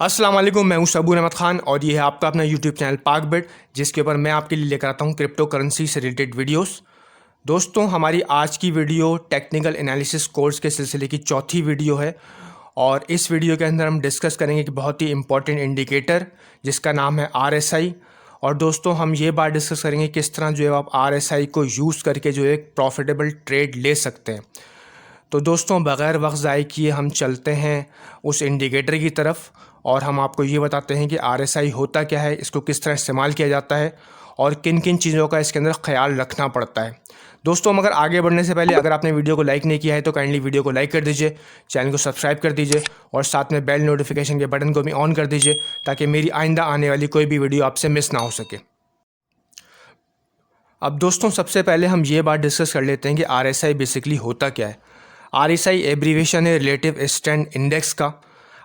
अस्सलाम वालेकुम, मैं हूं सबूर अहमद खान और ये है आपका अपना यूट्यूब चैनल पाकबिट, जिसके ऊपर मैं आपके लिए लेकर आता हूं क्रिप्टो करेंसी से रिलेटेड वीडियोस। दोस्तों, हमारी आज की वीडियो टेक्निकल एनालिसिस कोर्स के सिलसिले की चौथी वीडियो है और इस वीडियो के अंदर हम डिस्कस करेंगे कि बहुत ही इंपॉर्टेंट इंडिकेटर जिसका नाम है RSI। और दोस्तों, हम ये बात डिस्कस करेंगे किस तरह जो है आप RSI को यूज़ करके जो है एक प्रॉफिटेबल ट्रेड ले सकते हैं। तो दोस्तों, बग़ैर वक्त ज़ाय किए हम चलते हैं उस इंडिकेटर की तरफ और हम आपको ये बताते हैं कि RSI होता क्या है, इसको किस तरह इस्तेमाल किया जाता है और किन किन चीज़ों का इसके अंदर ख्याल रखना पड़ता है। दोस्तों, मगर आगे बढ़ने से पहले अगर आपने वीडियो को लाइक नहीं किया है तो काइंडली वीडियो को लाइक कर दीजिए, चैनल को सब्सक्राइब कर दीजिए और साथ में बेल नोटिफिकेशन के बटन को भी ऑन कर दीजिए ताकि मेरी आइंदा आने वाली कोई भी वीडियो आपसे मिस ना हो सके। अब दोस्तों, सबसे पहले हम ये बात डिस्कस कर लेते हैं कि RSI बेसिकली होता क्या है। RSI एब्रीवेशन है रिलेटिव स्ट्रेंथ इंडेक्स का।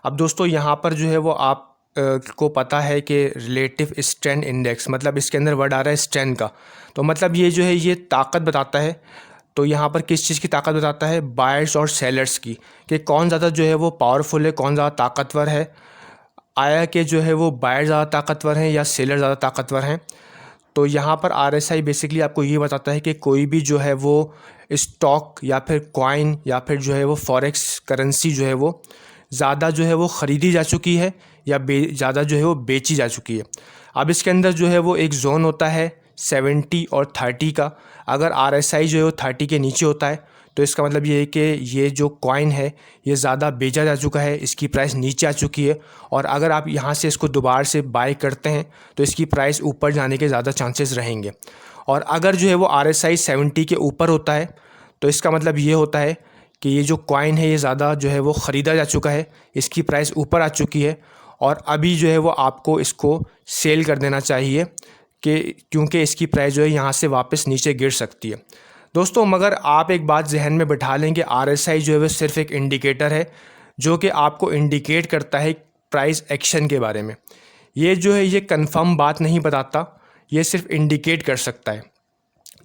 अब दोस्तों, यहाँ पर जो है वो आप को पता है कि रिलेटिव स्ट्रेंथ इंडेक्स मतलब इसके अंदर वर्ड आ रहा है स्ट्रेंथ का, तो मतलब ये जो है ये ताकत बताता है। तो यहाँ पर किस चीज़ की ताकत बताता है? बायर्स और सेलर्स की, कि कौन ज़्यादा जो है वो पावरफुल है, कौन ज़्यादा ताकतवर है। आया कि जो है वो बायर ज़्यादा ताकतवर हैं या सेलर ज़्यादा ताकतवर हैं। तो यहाँ पर RSI बेसिकली आपको ये बताता है कि कोई भी जो है वो स्टॉक या फिर कॉइन या फिर जो है वो फॉरेक्स करेंसी जो है वो ज़्यादा जो है वो ख़रीदी जा चुकी है या ज़्यादा जो है वो बेची जा चुकी है। अब इसके अंदर जो है वो एक जोन होता है 70 और 30 का। अगर RSI जो है वो 30 के नीचे होता है तो इसका मतलब ये है कि ये जो कॉइन है ये ज़्यादा बेचा जा चुका है, इसकी प्राइस नीचे आ चुकी है। और अगर आप यहाँ से इसको दोबारा से बाय करते हैं तो इसकी प्राइस ऊपर जाने के ज़्यादा चांसेस रहेंगे। और अगर जो है वो RSI 70 के ऊपर होता है तो इसका मतलब ये होता है कि ये जो कॉइन है ये ज़्यादा जो है वो ख़रीदा जा चुका है, इसकी प्राइस ऊपर आ चुकी है और अभी जो है वो आपको इसको सेल कर देना चाहिए कि क्योंकि इसकी प्राइस जो है यहाँ से वापस नीचे गिर सकती है। दोस्तों, मगर आप एक बात जहन में बिठा लें कि RSI जो है वो सिर्फ एक इंडिकेटर है जो कि आपको इंडिकेट करता है प्राइस एक्शन के बारे में। ये जो है ये कंफर्म बात नहीं बताता, ये सिर्फ इंडिकेट कर सकता है।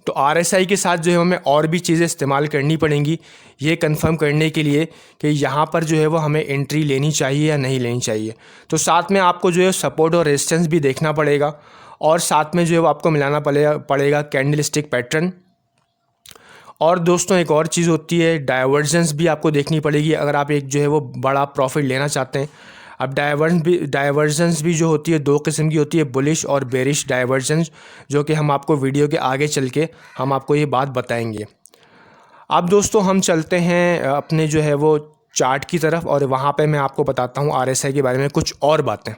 तो RSI के साथ जो है हमें और भी चीज़ें इस्तेमाल करनी पड़ेंगी ये कंफर्म करने के लिए कि यहाँ पर जो है वो हमें एंट्री लेनी चाहिए या नहीं लेनी चाहिए। तो साथ में आपको जो है सपोर्ट और रेजिस्टेंस भी देखना पड़ेगा और साथ में जो है वो आपको मिलाना पड़ेगा कैंडलस्टिक पैटर्न। और दोस्तों, एक और चीज़ होती है डाइवर्जेंस भी आपको देखनी पड़ेगी अगर आप एक जो है वो बड़ा प्रॉफिट लेना चाहते हैं। अब डाइवर्जेंस भी जो होती है दो किस्म की होती है, बुलिश और बेरिश डाइवर्जेंस, जो कि हम आपको वीडियो के आगे चल के हम आपको ये बात बताएंगे। अब दोस्तों, हम चलते हैं अपने जो है वो चार्ट की तरफ और वहाँ पे मैं आपको बताता हूँ RSI के बारे में कुछ और बातें।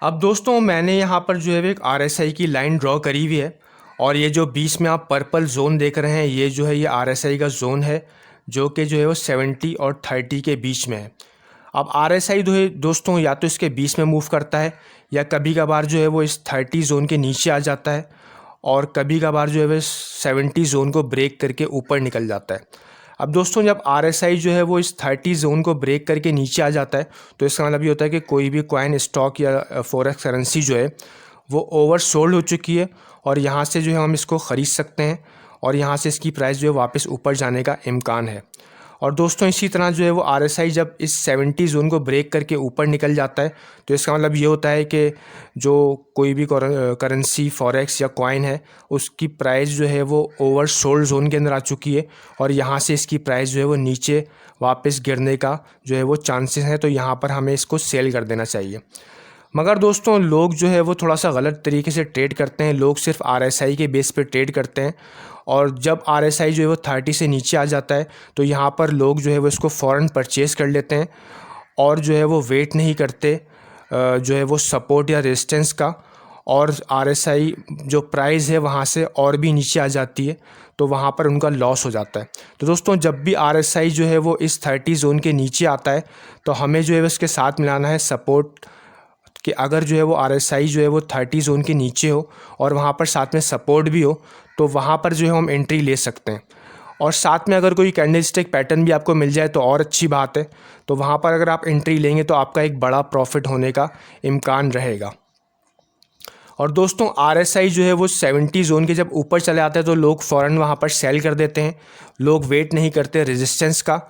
अब दोस्तों, मैंने यहाँ पर जो है एक RSI की लाइन ड्रॉ करी हुई है और ये जो बीच में आप पर्पल जोन देख रहे हैं ये जो है ये RSI का जोन है जो कि जो है वो 70 और 30 के बीच में है। अब RSI जो है दोस्तों या तो इसके बीच में मूव करता है या कभी कभार जो है वो इस 30 जोन के नीचे आ जाता है और कभी कभार जो है वो 70 जोन को ब्रेक करके ऊपर निकल जाता है। अब दोस्तों, जब RSI जो है वो इस 30 जोन को ब्रेक करके नीचे आ जाता है तो इसका मतलब ये होता है कि कोई भी कॉइन, स्टॉक या फॉरेक्स करेंसी जो है वो ओवर सोल्ड हो चुकी है और यहाँ से जो है हम इसको ख़रीद सकते हैं और यहाँ से इसकी प्राइस जो है वापस ऊपर जाने का इम्कान है। और दोस्तों, इसी तरह जो है वो RSI जब इस 70 जोन को ब्रेक करके ऊपर निकल जाता है तो इसका मतलब ये होता है कि जो कोई भी करेंसी, फॉरेक्स या कॉइन है उसकी प्राइस जो है वो ओवर सोल्ड जोन के अंदर आ चुकी है और यहाँ से इसकी प्राइस जो है वो नीचे वापस गिरने का जो है वो चांसेस हैं। तो यहाँ पर हमें इसको सेल कर देना चाहिए। मगर दोस्तों, लोग जो है वो थोड़ा सा गलत तरीके से ट्रेड करते हैं। लोग सिर्फ RSI के बेस पे ट्रेड करते हैं और जब RSI जो है वो 30 से नीचे आ जाता है तो यहाँ पर लोग जो है वो इसको फ़ौरन परचेज़ कर लेते हैं और जो है वो वेट नहीं करते जो है वो सपोर्ट या रेजिस्टेंस का, और RSI जो प्राइस है वहाँ से और भी नीचे आ जाती है तो वहाँ पर उनका लॉस हो जाता है। तो दोस्तों, जब भी RSI जो है वो इस 30 जोन के नीचे आता है तो हमें जो है इसके साथ मिलाना है सपोर्ट, कि अगर जो है वो RSI जो है वो 30 जोन के नीचे हो और वहाँ पर साथ में सपोर्ट भी हो तो वहाँ पर जो है हम एंट्री ले सकते हैं। और साथ में अगर कोई कैंडलस्टिक पैटर्न भी आपको मिल जाए तो और अच्छी बात है, तो वहाँ पर अगर आप एंट्री लेंगे तो आपका एक बड़ा प्रॉफिट होने का इम्कान रहेगा। और दोस्तों, RSI जो है वो 70 जोन के जब ऊपर चले आते हैं तो लोग फ़ौरन वहाँ पर सेल कर देते हैं, लोग वेट नहीं करते रेजिस्टेंस का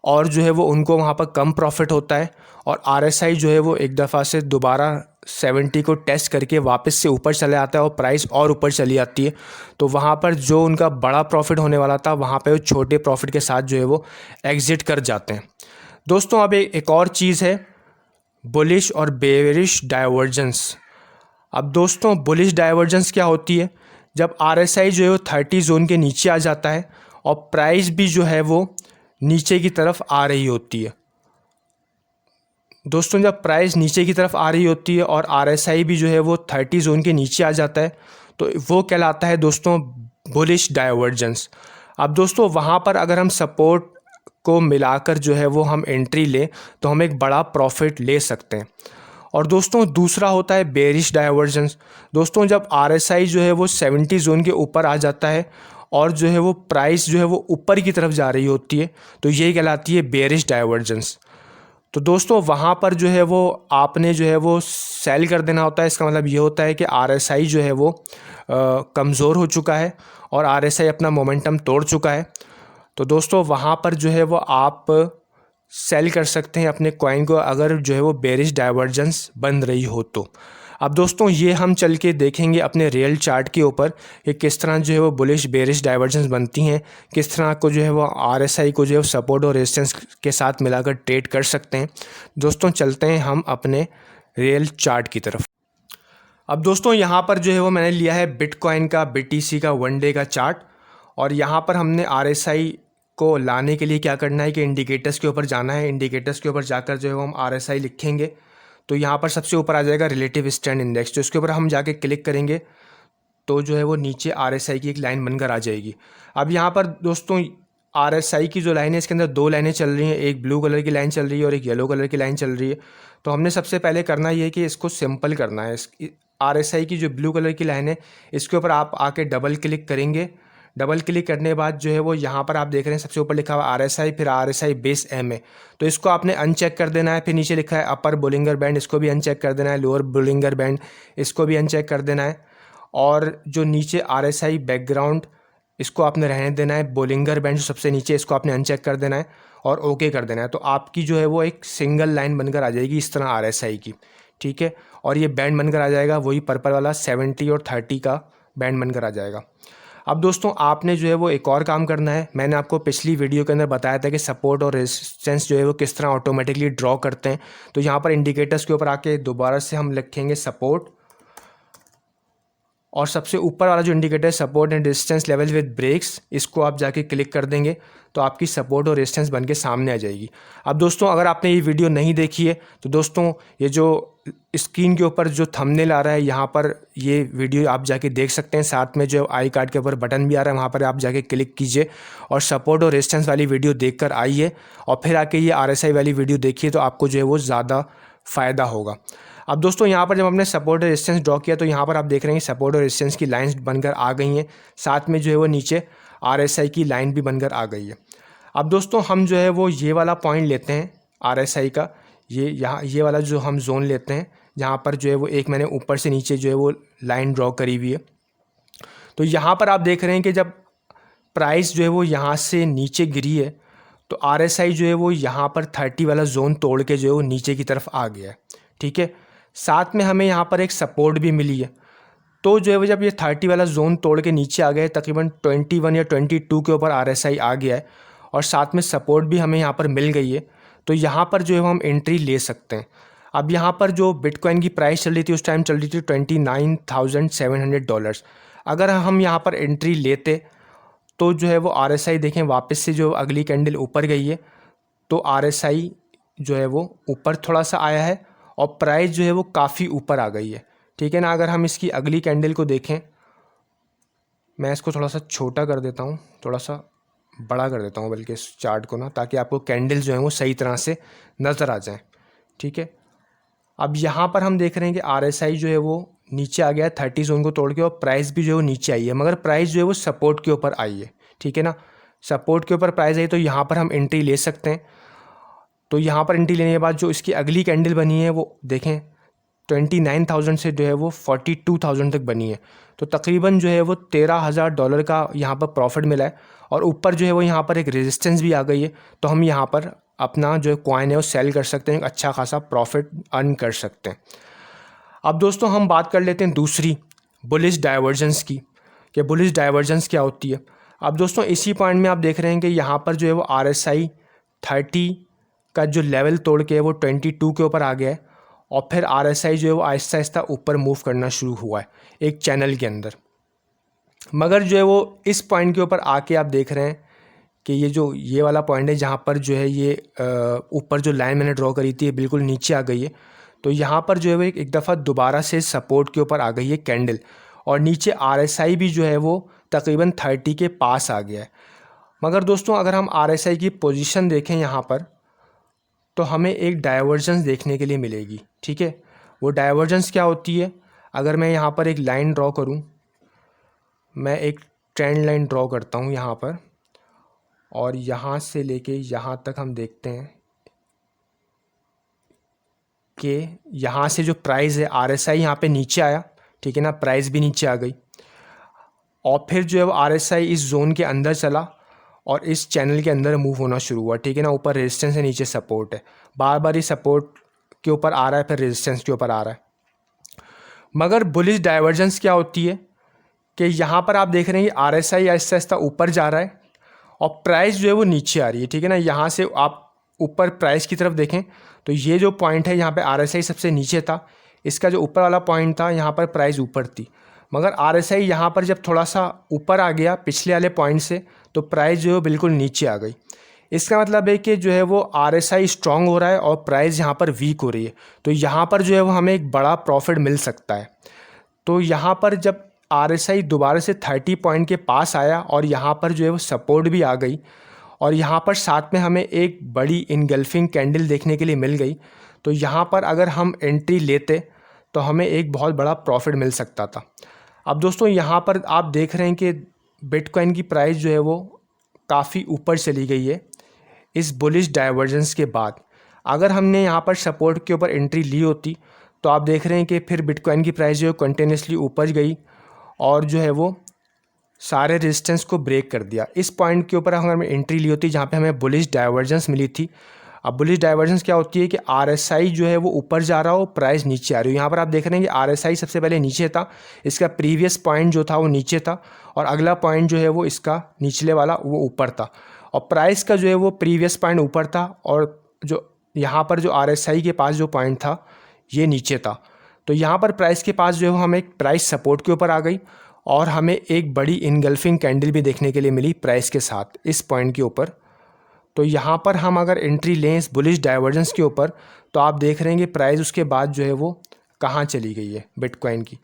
और जो है वो उनको वहाँ पर कम प्रॉफिट होता है, और RSI जो है वो एक दफ़ा से दोबारा 70 को टेस्ट करके वापस से ऊपर चले आता है और प्राइस और ऊपर चली जाती है। तो वहाँ पर जो उनका बड़ा प्रॉफिट होने वाला था, वहाँ पे वो छोटे प्रॉफिट के साथ जो है वो एग्ज़िट कर जाते हैं। दोस्तों अब एक और चीज़ है, बुलिश और बेयरिश डाइवर्जेंस। अब दोस्तों बुलिश डाइवर्जेंस क्या होती है? जब RSI जो है वो 30 जोन के नीचे आ जाता है और प्राइस भी जो है वो नीचे की तरफ आ रही होती है। दोस्तों जब प्राइस नीचे की तरफ आ रही होती है और RSI भी जो है वो 30 जोन के नीचे आ जाता है, तो वो कहलाता है दोस्तों बुलिश डाइवर्जेंस। अब दोस्तों वहाँ पर अगर हम सपोर्ट को मिलाकर जो है वो हम एंट्री लें तो हम एक बड़ा प्रॉफिट ले सकते हैं। और दोस्तों दूसरा होता है बेरिश डाइवर्जेंस। दोस्तों जब RSI जो है वो 70 जोन के ऊपर आ जाता है और जो है वो प्राइस जो है वो ऊपर की तरफ जा रही होती है, तो ये कहलाती है बेरिश डाइवर्जेंस। तो दोस्तों वहाँ पर जो है वो आपने जो है वो सेल कर देना होता है। इसका मतलब ये होता है कि RSI जो है वो कमज़ोर हो चुका है और RSI अपना मोमेंटम तोड़ चुका है। तो दोस्तों वहाँ पर जो है वो आप सेल कर सकते हैं अपने कॉइन को, अगर जो है वो बेरिश डाइवर्जेंस बन रही हो तो। अब दोस्तों ये हम चल के देखेंगे अपने रियल चार्ट के ऊपर कि किस तरह जो है वो बुलिश बेरिश डाइवर्जेंस बनती हैं, किस तरह को जो है वो RSI को जो है सपोर्ट और रेजिस्टेंस के साथ मिलाकर ट्रेड कर सकते हैं। दोस्तों चलते हैं हम अपने रियल चार्ट की तरफ। अब दोस्तों यहाँ पर जो है वो मैंने लिया है बिटकॉइन का BTC का 1 डे का चार्ट, और यहाँ पर हमने RSI को लाने के लिए क्या करना है कि इंडिकेटर्स के ऊपर जाना है। इंडिकेटर्स के ऊपर जाकर जो है वो हम RSI लिखेंगे तो यहाँ पर सबसे ऊपर आ जाएगा रिलेटिव स्ट्रेंथ इंडेक्स। तो इसके ऊपर हम जाके क्लिक करेंगे तो जो है वो नीचे RSI की एक लाइन बनकर आ जाएगी। अब यहाँ पर दोस्तों RSI की जो लाइन है इसके अंदर 2 लाइनें चल रही हैं, एक ब्लू कलर की लाइन चल रही है और एक येलो कलर की लाइन चल रही है। तो हमने सबसे पहले करना ये है कि इसको सिंपल करना है। RSI की जो ब्लू कलर की लाइन है इसके ऊपर आप आके डबल क्लिक करेंगे। डबल क्लिक करने के बाद जो है वो यहाँ पर आप देख रहे हैं सबसे ऊपर लिखा हुआ RSI, फिर RSI बेस MA, तो इसको आपने अनचेक कर देना है। फिर नीचे लिखा है अपर बोलिंगर बैंड, इसको भी अनचेक कर देना है। लोअर बोलिंगर बैंड, इसको भी अनचेक कर देना है। और जो नीचे RSI बैकग्राउंड, इसको आपने रहने देना है। बोलिंगर बैंड जो सबसे नीचे, इसको आपने अनचेक कर देना है और ओके कर देना है। तो आपकी जो है वो एक सिंगल लाइन बनकर आ जाएगी इस तरह RSI की, ठीक है। और ये बैंड बनकर आ जाएगा वही पर्पल वाला 70 और 30 का बैंड बनकर आ जाएगा। अब दोस्तों आपने जो है वो एक और काम करना है। मैंने आपको पिछली वीडियो के अंदर बताया था कि सपोर्ट और रेजिस्टेंस जो है वो किस तरह ऑटोमेटिकली ड्रॉ करते हैं। तो यहाँ पर इंडिकेटर्स के ऊपर आके दोबारा से हम लिखेंगे सपोर्ट, और सबसे ऊपर वाला जो इंडिकेटर है support and resistance level with breaks, इसको आप जाके क्लिक कर देंगे तो आपकी सपोर्ट और रेजिस्टेंस बन के सामने आ जाएगी। अब दोस्तों अगर आपने ये वीडियो नहीं देखी है तो दोस्तों ये जो स्क्रीन के ऊपर जो थंबनेल आ रहा है यहाँ पर ये वीडियो आप जाके देख सकते हैं। साथ में जो आई कार्ड के ऊपर बटन भी आ रहा है वहाँ पर आप जाके क्लिक कीजिए और सपोर्ट और रेजिस्टेंस वाली वीडियो देख कर आइए और फिर आके ये RSI वाली वीडियो देखिए, तो आपको जो है वो ज़्यादा फ़ायदा होगा। अब दोस्तों यहाँ पर जब हमने सपोर्ट और रेजिस्टेंस ड्रॉ किया तो यहाँ पर आप देख रहे हैं सपोर्ट और रेजिस्टेंस की लाइंस बनकर आ गई हैं, साथ में जो है वो नीचे RSI की लाइन भी बनकर आ गई है। अब दोस्तों हम जो है वो ये वाला पॉइंट लेते हैं RSI का, ये वाला जो हम जोन लेते हैं जहाँ पर जो है वो एक मैंने ऊपर से नीचे जो है वो लाइन ड्रॉ करी हुई है। तो यहाँ पर आप देख रहे हैं कि जब प्राइस जो है वो यहाँ से नीचे गिरी है तो RSI जो है वो यहाँ पर 30 वाला जोन तोड़ के जो है वो नीचे की तरफ आ गया है, ठीक है। साथ में हमें यहाँ पर एक सपोर्ट भी मिली है। तो जो है वो जब ये 30 वाला जोन तोड़ के नीचे आ गया है, तकरीबन 21 या 22 के ऊपर RSI आ गया है और साथ में सपोर्ट भी हमें यहाँ पर मिल गई है, तो यहाँ पर जो है वो हम एंट्री ले सकते हैं। अब यहाँ पर जो बिटकॉइन की प्राइस चल रही थी उस टाइम चल रही थी $29,700। अगर हम यहाँ पर एंट्री लेते तो जो है वो RSI देखें वापस से जो अगली कैंडल ऊपर गई है, तो RSI जो है वो ऊपर थोड़ा सा आया है और प्राइस जो है वो काफ़ी ऊपर आ गई है, ठीक है ना। अगर हम इसकी अगली कैंडल को देखें, मैं इसको थोड़ा सा छोटा कर देता हूँ, थोड़ा सा बड़ा कर देता हूँ बल्कि इस चार्ट को ना, ताकि आपको कैंडल जो है वो सही तरह से नज़र आ जाए, ठीक है। अब यहाँ पर हम देख रहे हैं कि RSI जो है वो नीचे आ गया है 30 जोन को तोड़ के और प्राइस भी जो है वो नीचे आई है, मगर प्राइस जो है वो सपोर्ट के ऊपर आई है, ठीक है ना। सपोर्ट के ऊपर प्राइस आई तो यहाँ पर हम एंट्री ले सकते हैं। तो यहाँ पर एंट्री लेने के बाद जो इसकी अगली कैंडल बनी है वो देखें 29,000 से जो है वो 42,000 तक बनी है, तो तकरीबन जो है वो $13,000 का यहाँ पर प्रॉफिट मिला है और ऊपर जो है वो यहाँ पर एक रेजिस्टेंस भी आ गई है। तो हम यहाँ पर अपना जो कॉइन है वो सेल कर सकते हैं, एक अच्छा खासा प्रॉफिट अर्न कर सकते हैं। अब दोस्तों हम बात कर लेते हैं दूसरी बुलिश डाइवर्जेंस की, कि बुलिश डाइवर्जेंस क्या होती है। अब दोस्तों इसी पॉइंट में आप देख रहे हैं कि यहाँ पर जो है वो RSI 30 का जो लेवल तोड़ के वो 22 के ऊपर आ गया है, और फिर RSI जो है वो आहिस्ता आहिस्ता ऊपर मूव करना शुरू हुआ है एक चैनल के अंदर। मगर जो है वो इस पॉइंट के ऊपर आके आप देख रहे हैं कि ये वाला पॉइंट है जहाँ पर जो है ये ऊपर जो लाइन मैंने ड्रॉ करी थी बिल्कुल नीचे आ गई है। तो यहाँ पर जो है वो एक दफ़ा दोबारा से सपोर्ट के ऊपर आ गई है कैंडल, और नीचे RSI भी जो है वो तकरीबन 30 के पास आ गया है। मगर दोस्तों अगर हम RSI की पोजीशन देखें यहाँ पर, तो हमें एक डाइवर्जेंस देखने के लिए मिलेगी। ठीक है, वो डाइवर्जेंस क्या होती है, अगर मैं यहाँ पर एक लाइन ड्रॉ करूँ, मैं एक ट्रेंड लाइन ड्रॉ करता हूँ यहाँ पर, और यहाँ से लेके यहाँ तक हम देखते हैं कि यहाँ से जो प्राइस है RSI यहाँ पे नीचे आया, ठीक है ना, प्राइस भी नीचे आ गई, और फिर जो है वो RSI इस जोन के अंदर चला और इस चैनल के अंदर मूव होना शुरू हुआ। ठीक है ना, ऊपर रेजिस्टेंस है, नीचे सपोर्ट है, बार बार ये सपोर्ट के ऊपर आ रहा है, फिर रेजिस्टेंस के ऊपर आ रहा है। मगर बुलिश डाइवर्जेंस क्या होती है कि यहाँ पर आप देख रहे हैं कि RSI आहिस्ता आहिस्ता ऊपर जा रहा है और प्राइस जो है वो नीचे आ रही है। ठीक है ना, यहाँ से आप ऊपर प्राइस की तरफ देखें तो ये जो पॉइंट है यहाँ पे RSI सबसे नीचे था, इसका जो ऊपर वाला पॉइंट था यहाँ पर प्राइस ऊपर थी। मगर RSI यहाँ पर जब थोड़ा सा ऊपर आ गया पिछले वाले पॉइंट से, तो प्राइस जो है बिल्कुल नीचे आ गई। इसका मतलब है कि जो है वो RSI स्ट्रॉन्ग हो रहा है और प्राइस यहाँ पर वीक हो रही है, तो यहाँ पर जो है वो हमें एक बड़ा प्रॉफिट मिल सकता है। तो यहाँ पर जब RSI दोबारा से 30 पॉइंट के पास आया और यहाँ पर जो है वो सपोर्ट भी आ गई, और यहाँ पर साथ में हमें एक बड़ी इनगल्फिंग कैंडल देखने के लिए मिल गई, तो यहाँ पर अगर हम एंट्री लेते तो हमें एक बहुत बड़ा प्रॉफिट मिल सकता था। अब दोस्तों यहाँ पर आप देख रहे हैं कि बिटकॉइन की प्राइस जो है वो काफ़ी ऊपर चली गई है इस बुलिश डाइवर्जेंस के बाद। अगर हमने यहाँ पर सपोर्ट के ऊपर एंट्री ली होती तो आप देख रहे हैं कि फिर बिटकॉइन की प्राइस जो है कंटिन्यूसली ऊपर गई और जो है वो सारे रेजिस्टेंस को ब्रेक कर दिया। इस पॉइंट के ऊपर अगर हमें एंट्री ली होती जहाँ पे हमें बुलिश डाइवर्जेंस मिली थी। अब बुलिश डाइवर्जेंस क्या होती है कि RSI जो है वो ऊपर जा रहा हो, प्राइस नीचे आ रही हो। यहाँ पर आप देख रहे हैं कि RSI सबसे पहले नीचे था, इसका प्रीवियस पॉइंट जो था वो नीचे था, और अगला पॉइंट जो है वो इसका निचले वाला वो ऊपर था, और प्राइस का जो है वो प्रीवियस पॉइंट ऊपर था, और जो यहाँ पर जो RSI के पास जो पॉइंट था ये नीचे था। तो यहाँ पर प्राइस के पास जो है वो हमें प्राइस सपोर्ट के ऊपर आ गई, और हमें एक बड़ी इनगल्फिंग कैंडल भी देखने के लिए मिली प्राइस के साथ इस पॉइंट के ऊपर। तो यहाँ पर हम अगर एंट्री लें इस बुलिश डाइवर्जेंस के ऊपर, तो आप देख रहे हैं कि प्राइस उसके बाद जो है वो कहाँ चली गई है बिटकॉइन की।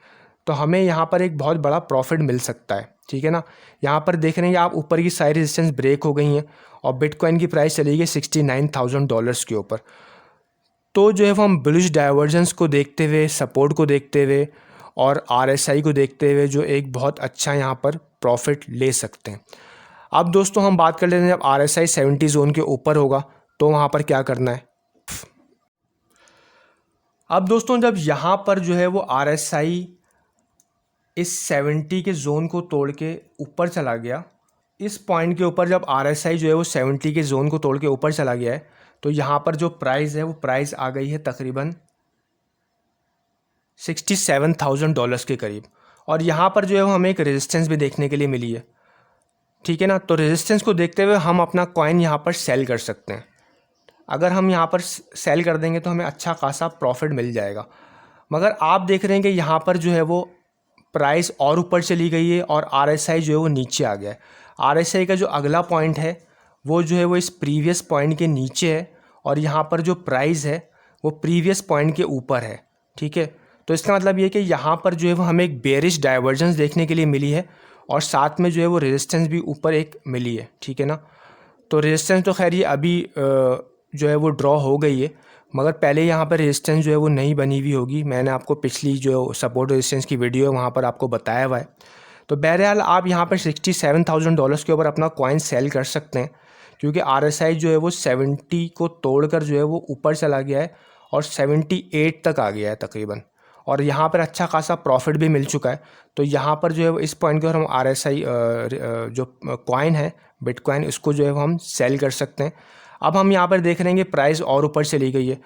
तो हमें यहाँ पर एक बहुत बड़ा प्रॉफिट मिल सकता है। ठीक है ना, यहाँ पर देख रहे हैं कि आप ऊपर की सारी रेजिस्टेंस ब्रेक हो गई हैं और बिटकॉइन की प्राइस चली गई $69,000 के ऊपर। तो जो है वो हम बुलिश डाइवर्जेंस को देखते हुए, सपोर्ट को देखते हुए और RSI को देखते हुए जो एक बहुत अच्छा यहाँ पर प्रॉफिट ले सकते हैं। अब दोस्तों हम बात कर लेते हैं जब RSI 70 जोन के ऊपर होगा तो वहाँ पर क्या करना है। अब दोस्तों जब यहाँ पर जो है वो RSI इस 70 के जोन को तोड़ के ऊपर चला गया, इस पॉइंट के ऊपर जब RSI जो है वो 70 के जोन को तोड़ के ऊपर चला गया है, तो यहाँ पर जो प्राइस है वो प्राइस आ गई है तकरीबन $67,000 के करीब, और यहाँ पर जो है वो हमें एक रेजिस्टेंस भी देखने के लिए मिली है। ठीक है ना, तो रेजिस्टेंस को देखते हुए हम अपना कॉइन यहाँ पर सेल कर सकते हैं। अगर हम यहाँ पर सेल कर देंगे तो हमें अच्छा खासा प्रॉफिट मिल जाएगा। मगर आप देख रहे हैं कि यहाँ पर जो है वो प्राइस और ऊपर चली गई है और RSI जो है वो नीचे आ गया है। RSI का जो अगला पॉइंट है वो जो है वो इस प्रीवियस पॉइंट के नीचे है, और यहाँ पर जो प्राइस है वो प्रीवियस पॉइंट के ऊपर है। ठीक है, तो इसका मतलब ये कि यहाँ पर जो है वो हमें एक बेरिश डाइवर्जेंस देखने के लिए मिली है, और साथ में जो है वो रेजिस्टेंस भी ऊपर एक मिली है। ठीक है ना, तो रेजिस्टेंस तो खैर ये अभी जो है वो ड्रॉ हो गई है, मगर पहले यहाँ पर रेजिस्टेंस जो है वो नहीं बनी हुई होगी। मैंने आपको पिछली जो सपोर्ट रेजिस्टेंस की वीडियो है वहाँ पर आपको बताया हुआ है। तो बहरहाल आप यहाँ पर $67,000 के ऊपर अपना कॉइन सेल कर सकते हैं, क्योंकि RSI जो है वो 70 को तोड़कर जो है वो ऊपर चला गया है और 78 तक आ गया है तकरीबन, और यहाँ पर अच्छा खासा प्रॉफिट भी मिल चुका है। तो यहाँ पर जो है इस पॉइंट के ऊपर हम RSI जो कॉइन है बिटकॉइन, इसको जो है हम सेल कर सकते हैं। अब हम यहाँ पर देख रहे हैं कि प्राइस और ऊपर चली गई है,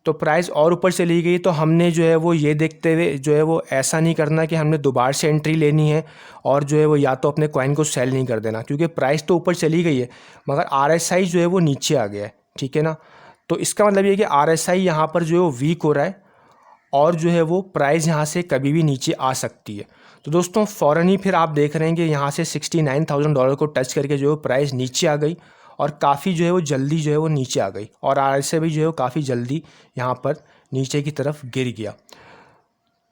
तो प्राइस और ऊपर चली गई तो हमने जो है वो ये देखते हुए जो है वो ऐसा नहीं करना कि हमने दोबारा से एंट्री लेनी है और जो है वो या तो अपने कॉइन को सेल नहीं कर देना, क्योंकि प्राइस तो ऊपर चली गई है मगर RSI जो है वो नीचे आ गया है, ठीक है ना। तो इसका मतलब ये है कि RSI यहाँ पर जो है वो वीक हो रहा है और जो है वो प्राइस यहाँ से कभी भी नीचे आ सकती है। तो दोस्तों फ़ौरन ही फिर आप देख रहे हैं कि यहाँ से $69,000 को टच करके जो है प्राइस नीचे आ गई और काफ़ी जो है वो जल्दी जो है वो नीचे आ गई और RSI भी जो है वो काफ़ी जल्दी यहाँ पर नीचे की तरफ गिर गया।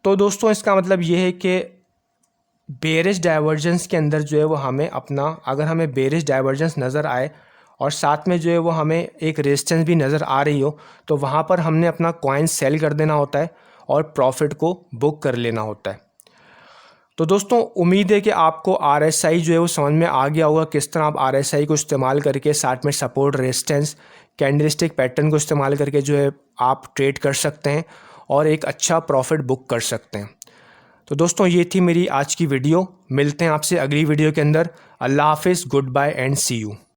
तो दोस्तों इसका मतलब ये है कि बेरिश डाइवर्जेंस के अंदर जो है वो हमें अपना, अगर हमें बेरिश डाइवर्जेंस नज़र आए और साथ में जो है वो हमें एक रेजिस्टेंस भी नज़र आ रही हो, तो वहाँ पर हमने अपना कॉइन सेल कर देना होता है और प्रॉफिट को बुक कर लेना होता है। तो दोस्तों उम्मीद है कि आपको RSI जो है वो समझ में आ गया होगा, किस तरह आप RSI को इस्तेमाल करके साथ में सपोर्ट, रेजिस्टेंस, कैंडलस्टिक पैटर्न को इस्तेमाल करके जो है आप ट्रेड कर सकते हैं और एक अच्छा प्रॉफिट बुक कर सकते हैं। तो दोस्तों ये थी मेरी आज की वीडियो, मिलते हैं आपसे अगली वीडियो के अंदर। अल्लाह हाफिज़, good bye and see you.